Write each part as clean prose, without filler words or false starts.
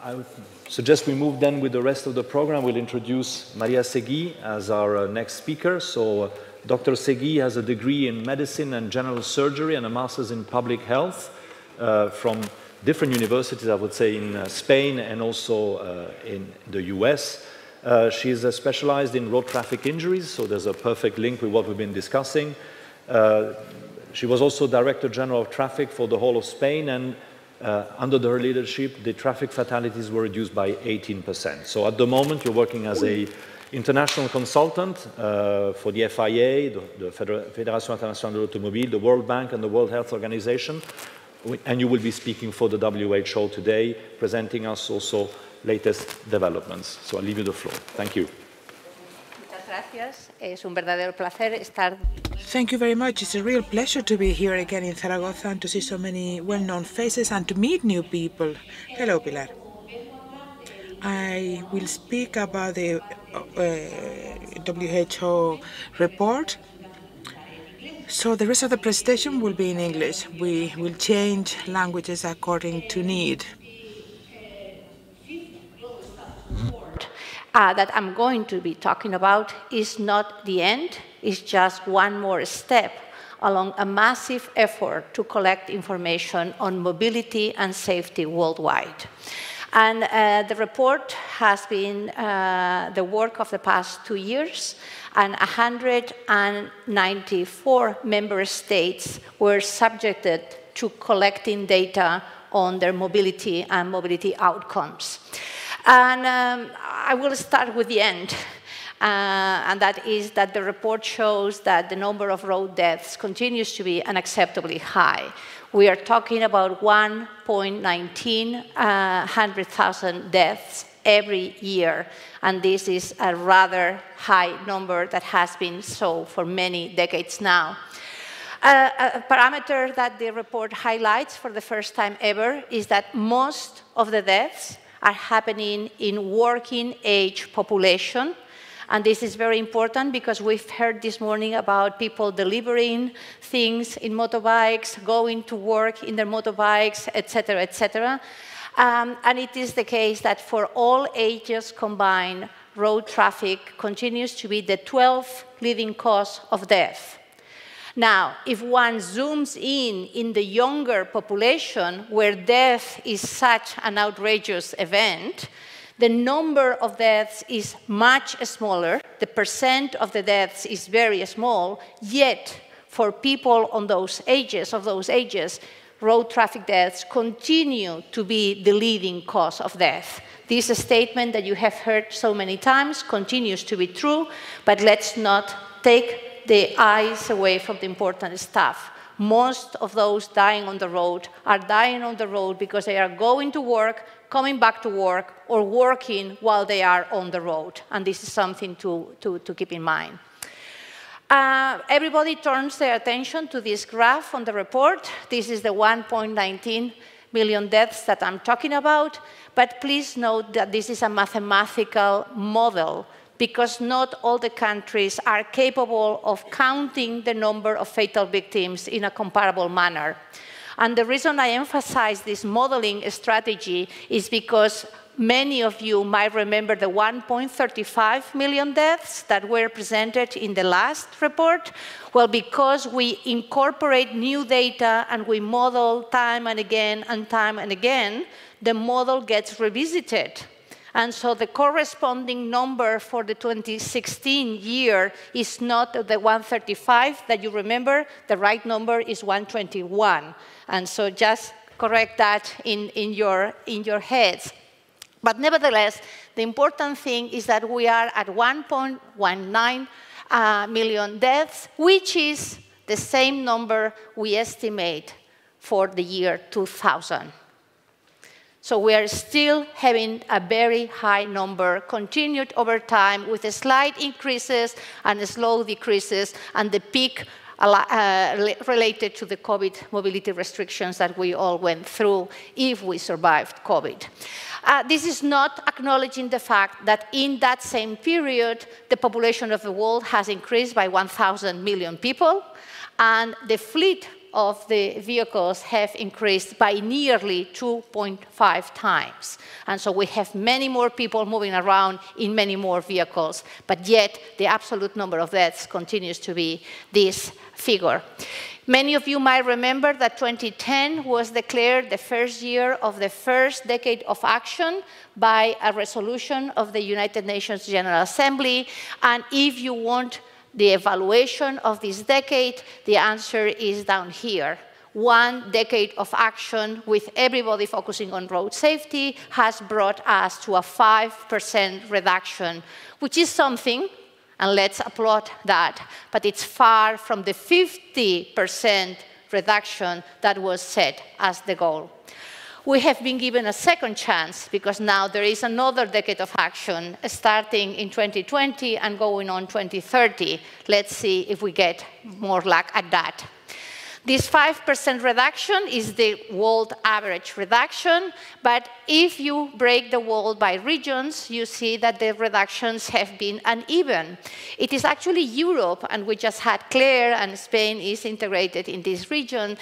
I would suggest we move then with the rest of the program. We'll introduce María Seguí as our next speaker. So Dr. Seguí has a degree in medicine and general surgery and a master's in public health from different universities, I would say, in Spain and also in the US. She is specialized in road traffic injuries, so there's a perfect link with what we've been discussing. She was also Director General of Traffic for the whole of Spain, and under her leadership, the traffic fatalities were reduced by 18%. So at the moment, you're working as an international consultant for the FIA, the Fédération Internationale de l'Automobile, the World Bank, and the World Health Organization. And you will be speaking for the WHO today, presenting us also latest developments. So I'll leave you the floor. Thank you. Muchas gracias. Es un verdadero placer estar. Thank you very much. It's a real pleasure to be here again in Zaragoza and to see so many well-known faces and to meet new people. Hello, Pilar. I will speak about the WHO report. So the rest of the presentation will be in English. We will change languages according to need. That I'm going to be talking about is not the end, it's just one more step along a massive effort to collect information on mobility and safety worldwide. And the report has been the work of the past 2 years, and 194 member states were subjected to collecting data on their mobility and mobility outcomes. And I will start with the end, and that is that the report shows that the number of road deaths continues to be unacceptably high. We are talking about 1,900,000 deaths every year, and this is a rather high number that has been so for many decades now. A parameter that the report highlights for the first time ever is that most of the deaths are happening in working age population. And this is very important because we've heard this morning about people delivering things in motorbikes, going to work in their motorbikes, etc., etc. And it is the case that for all ages combined, road traffic continues to be the 12th leading cause of death. Now, if one zooms in the younger population, where death is such an outrageous event, the number of deaths is much smaller. The percent of the deaths is very small, yet for people on those ages, road traffic deaths continue to be the leading cause of death. This statement that you have heard so many times continues to be true, but let's not take the eyes away from the important stuff. Most of those dying on the road are dying on the road because they are going to work, coming back to work, or working while they are on the road. And this is something to keep in mind. Everybody turns their attention to this graph on the report. This is the 1.19 million deaths that I'm talking about. But please note that this is a mathematical model, because not all the countries are capable of counting the number of fatal victims in a comparable manner. And the reason I emphasize this modeling strategy is because many of you might remember the 1.35 million deaths that were presented in the last report. Well, because we incorporate new data and we model time and again, the model gets revisited. And so the corresponding number for the 2016 year is not the 135 that you remember. The right number is 121. And so just correct that in your heads. But nevertheless, the important thing is that we are at 1.19 million deaths, which is the same number we estimate for the year 2000. So we are still having a very high number, continued over time with slight increases and slow decreases, and the peak related to the COVID mobility restrictions that we all went through if we survived COVID. This is not acknowledging the fact that in that same period, the population of the world has increased by 1,000 million people, and the fleet of the vehicles have increased by nearly 2.5 times. And so we have many more people moving around in many more vehicles, but yet the absolute number of deaths continues to be this figure. Many of you might remember that 2010 was declared the first year of the first decade of action by a resolution of the United Nations General Assembly. And if you want the evaluation of this decade, the answer is down here. 1 decade of action with everybody focusing on road safety has brought us to a 5% reduction, which is something, and let's applaud that, but it's far from the 50% reduction that was set as the goal. We have been given a second chance because now there is another decade of action starting in 2020 and going on 2030. Let's see if we get more luck at that. This 5% reduction is the world average reduction, but if you break the world by regions, you see that the reductions have been uneven. It is actually Europe, and we just had Claire, and Spain is integrated in this region.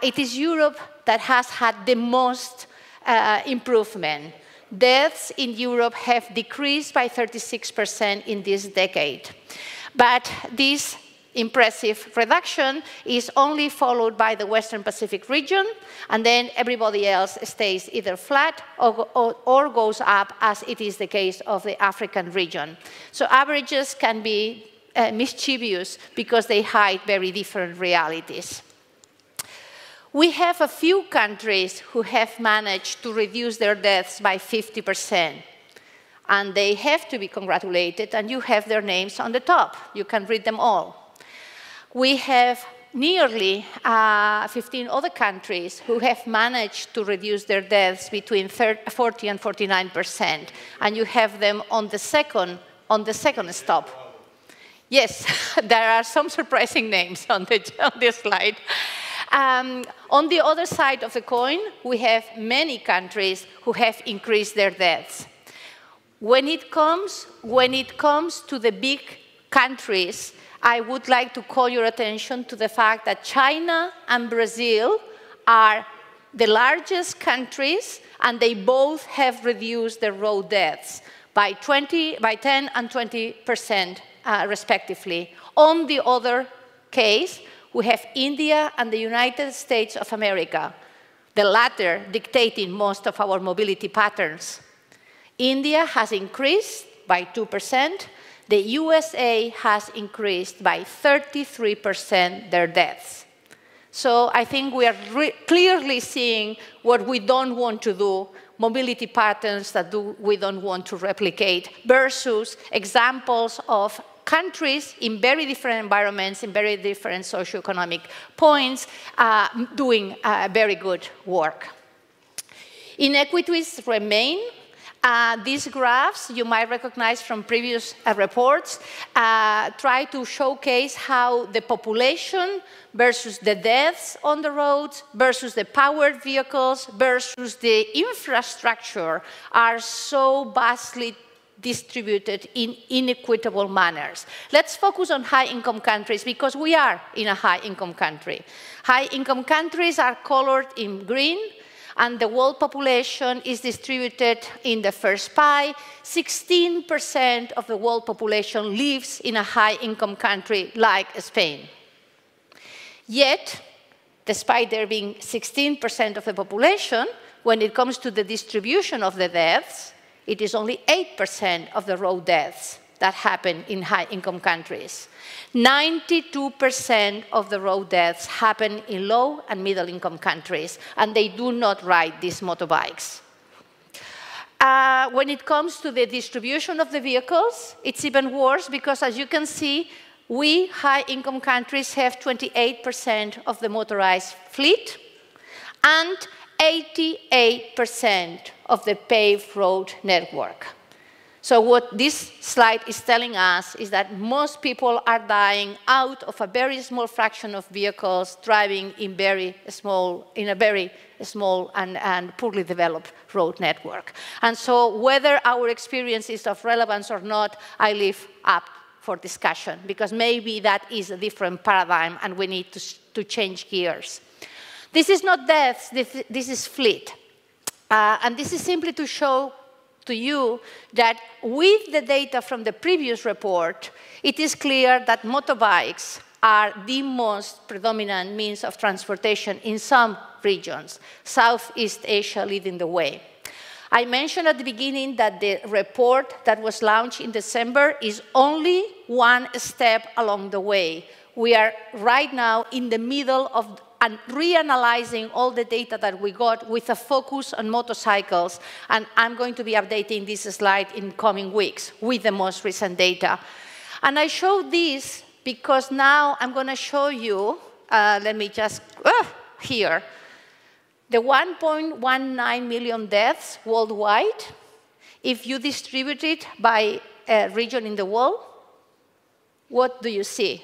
It is Europe that has had the most improvement. Deaths in Europe have decreased by 36% in this decade. But this impressive reduction is only followed by the Western Pacific region, and then everybody else stays either flat or goes up, as it is the case of the African region. So averages can be mischievous because they hide very different realities. We have a few countries who have managed to reduce their deaths by 50%. And they have to be congratulated, and you have their names on the top. You can read them all. We have nearly 15 other countries who have managed to reduce their deaths between 40 and 49%, and you have them on the second stop. Yes, there are some surprising names on this slide. On the other side of the coin, we have many countries who have increased their deaths. When it comes to the big countries, I would like to call your attention to the fact that China and Brazil are the largest countries, and they both have reduced their road deaths by 10 and 20%, respectively. On the other case, we have India and the United States of America, the latter dictating most of our mobility patterns. India has increased by 2%. The USA has increased by 33% their deaths. So I think we are clearly seeing what we don't want to do, mobility patterns that we don't want to replicate, versus examples of countries in very different environments, in very different socioeconomic points, doing very good work. Inequities remain. These graphs, you might recognize from previous reports, try to showcase how the population versus the deaths on the roads versus the powered vehicles versus the infrastructure are so vastly distributed in inequitable manners. Let's focus on high-income countries because we are in a high-income country. High-income countries are colored in green, and the world population is distributed in the first pie. 16% of the world population lives in a high-income country like Spain. Yet, despite there being 16% of the population, when it comes to the distribution of the deaths, it is only 8% of the road deaths that happen in high-income countries. 92% of the road deaths happen in low and middle-income countries, and they do not ride these motorbikes. When it comes to the distribution of the vehicles, it's even worse because, as you can see, we high-income countries have 28% of the motorized fleet and 88% of the paved road network. So what this slide is telling us is that most people are dying out of a very small fraction of vehicles driving in a very small and poorly developed road network. And so whether our experience is of relevance or not, I leave up for discussion, because maybe that is a different paradigm and we need to change gears. This is not deaths, this is fleet. And this is simply to show to you that with the data from the previous report, it is clear that motorbikes are the most predominant means of transportation in some regions, Southeast Asia leading the way. I mentioned at the beginning that the report that was launched in December is only one step along the way. We are right now in the middle of reanalyzing all the data that we got with a focus on motorcycles, and I'm going to be updating this slide in coming weeks with the most recent data. And I show this because now I'm going to show you, let me just, here, the 1.19 million deaths worldwide, if you distribute it by region in the world, what do you see?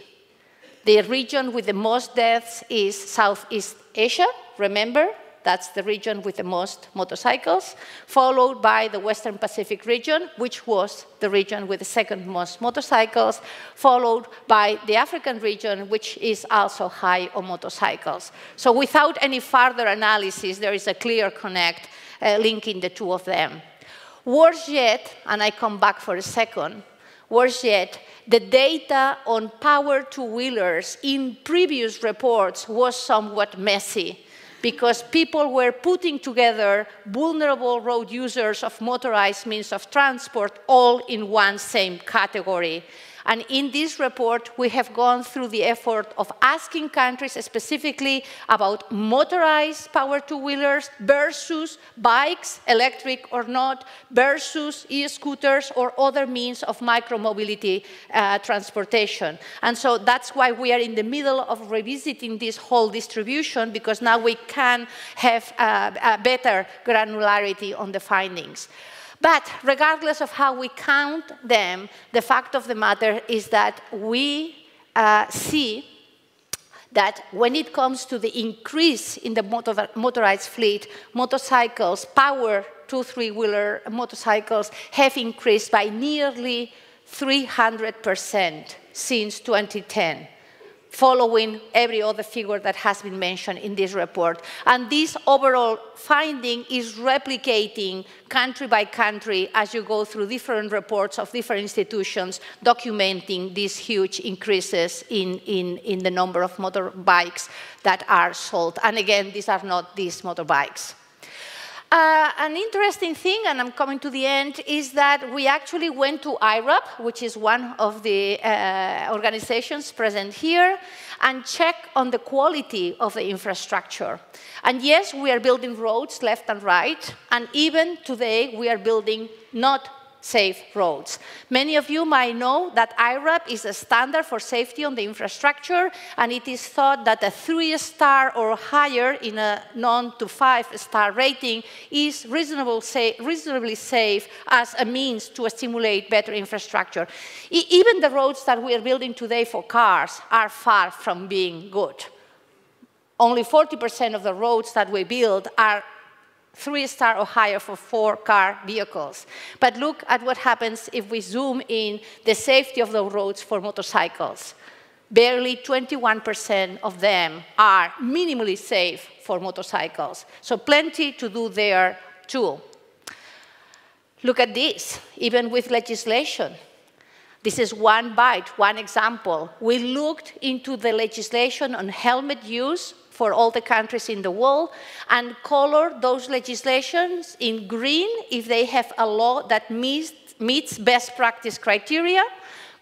The region with the most deaths is Southeast Asia. Remember, that's the region with the most motorcycles, followed by the Western Pacific region, which was the region with the second most motorcycles, followed by the African region, which is also high on motorcycles. So without any further analysis, there is a clear connect linking the two of them. Worse yet, and I come back for a second, worse yet, the data on power two-wheelers in previous reports was somewhat messy because people were putting together vulnerable road users of motorized means of transport all in one same category. And in this report, we have gone through the effort of asking countries specifically about motorized power two-wheelers versus bikes, electric or not, versus e-scooters or other means of micromobility transportation. And so that's why we are in the middle of revisiting this whole distribution, because now we can have a better granularity on the findings. But regardless of how we count them, the fact of the matter is that we see that when it comes to the increase in the motorized fleet, motorcycles, power two, three-wheeler motorcycles have increased by nearly 300% since 2010. Following every other figure that has been mentioned in this report. And this overall finding is replicating country by country as you go through different reports of different institutions documenting these huge increases in the number of motorbikes that are sold. And again, these are not these motorbikes. An interesting thing, and I'm coming to the end, is that we actually went to iRAP, which is one of the organizations present here, and checked on the quality of the infrastructure. And yes, we are building roads left and right, and even today we are building not safe roads. Many of you might know that iRAP is a standard for safety on the infrastructure, and it is thought that a 3-star or higher in a non to 5-star rating is reasonably safe as a means to stimulate better infrastructure. Even the roads that we are building today for cars are far from being good. Only 40% of the roads that we build are 3-star or higher for 4-car vehicles. But look at what happens if we zoom in the safety of the roads for motorcycles. Barely 21% of them are minimally safe for motorcycles. So plenty to do there too. Look at this, even with legislation. This is one bite, one example. We looked into the legislation on helmet use for all the countries in the world, and color those legislations in green if they have a law that meets best practice criteria,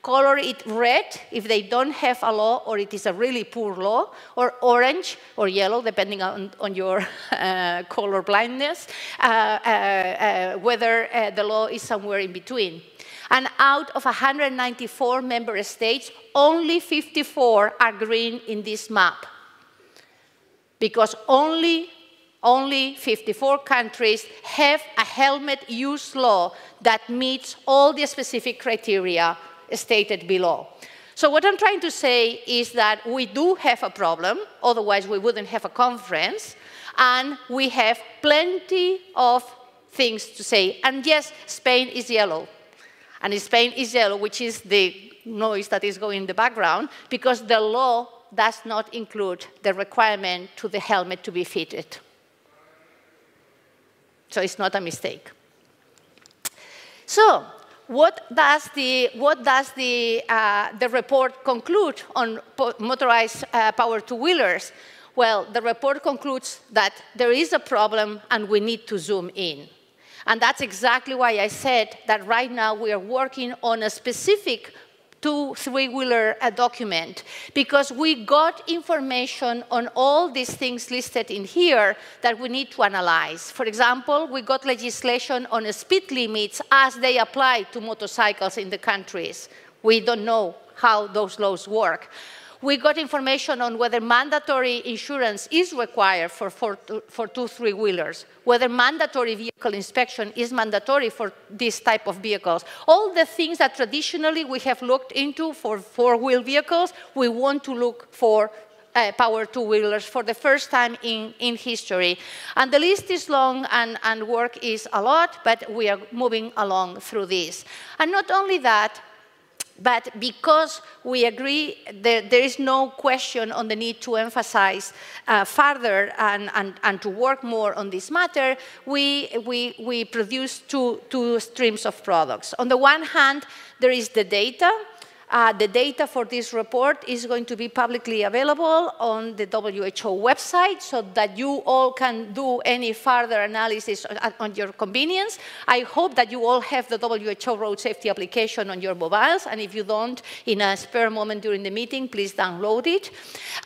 color it red if they don't have a law or it is a really poor law, or orange or yellow, depending on your color blindness, whether the law is somewhere in between. And out of 194 member states, only 54 are green in this map, because only 54 countries have a helmet use law that meets all the specific criteria stated below. So what I'm trying to say is that we do have a problem, otherwise we wouldn't have a conference, and we have plenty of things to say. And yes, Spain is yellow. And Spain is yellow, which is the noise that is going in the background, because the law does not include the requirement to the helmet to be fitted. So it's not a mistake. So what does the report conclude on motorized power two-wheelers? Well, the report concludes that there is a problem and we need to zoom in. And that's exactly why I said that right now we are working on a specific three-wheeler document, because we got information on all these things listed in here that we need to analyze. For example, we got legislation on speed limits as they apply to motorcycles in the countries. We don't know how those laws work. We got information on whether mandatory insurance is required for two three-wheelers, whether mandatory vehicle inspection is mandatory for this type of vehicles. All the things that traditionally we have looked into for four-wheel vehicles, we want to look for power two-wheelers for the first time in history. And the list is long and work is a lot, but we are moving along through this. And not only that, but because we agree there is no question on the need to emphasize further and to work more on this matter, we produce two streams of products. On the one hand, there is the data. The data for this report is going to be publicly available on the WHO website so that you all can do any further analysis on your convenience. I hope that you all have the WHO road safety application on your mobiles, and if you don't, in a spare moment during the meeting, please download it.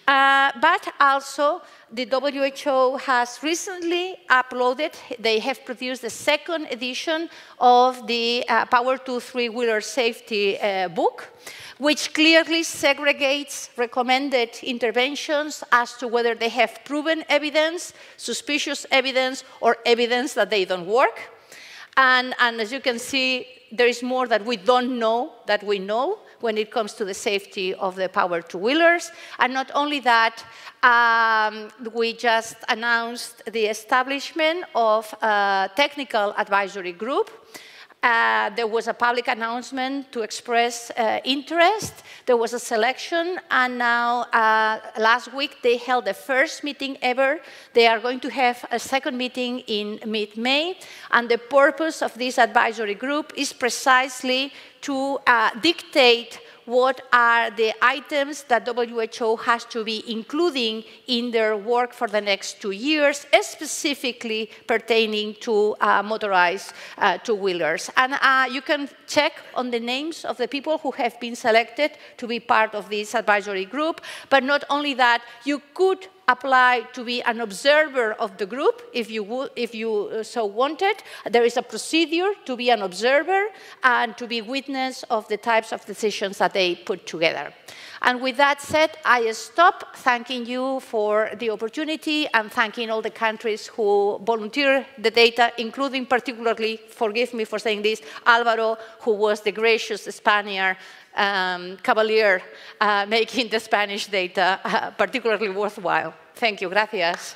But also, the WHO has recently uploaded, they have produced the second edition of the Power 2 three-wheeler safety book, which clearly segregates recommended interventions as to whether they have proven evidence, suspicious evidence, or evidence that they don't work. And as you can see, there is more that we don't know that we know when it comes to the safety of the power two-wheelers. And not only that, we just announced the establishment of a technical advisory group. There was a public announcement to express interest. There was a selection, and now last week they held the first meeting ever. They are going to have a second meeting in mid-May, and the purpose of this advisory group is precisely to dictate what are the items that WHO has to be including in their work for the next 2 years, specifically pertaining to motorized two-wheelers. And you can check on the names of the people who have been selected to be part of this advisory group. But not only that, you could apply to be an observer of the group if you so wanted. There is a procedure to be an observer and to be witness of the types of decisions that they put together. And with that said, I stop thanking you for the opportunity and thanking all the countries who volunteer the data, including particularly, forgive me for saying this, Álvaro, who was the gracious Spaniard cavalier making the Spanish data particularly worthwhile. Thank you. Gracias.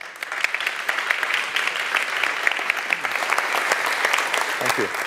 Thank you.